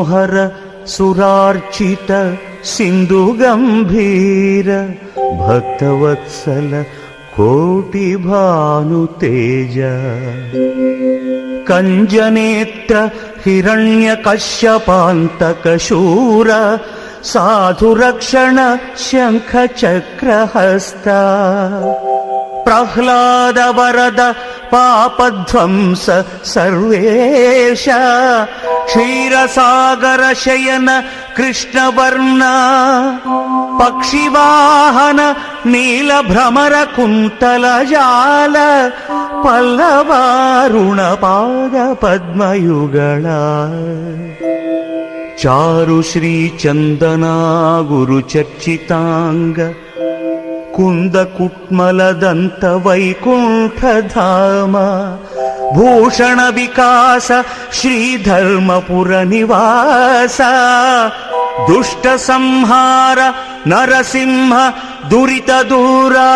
मनोहर सुरार्चित सिंधु गंभीर भक्तवत्सल कोटि भानु तेज कंजनेत्र हिरण्यकश्यपान्तक शूर साधु रक्षण शंख चक्रहस्त प्रह्लाद वरद पापध्वंस सर्वेश क्षीरसागर शयन कृष्णवर्ण पक्षिवाहन नीलभ्रमर कुन्तलजाल पल्लवारुण पाद पद्मयुगला चारु श्री चंदना गुरु चर्चितांग कुंद कुट्मल दंत वैकुंठ धाम भूषण विकास श्री धर्मपुर निवास दुष्ट संहार नरसिंह दुरित दूरा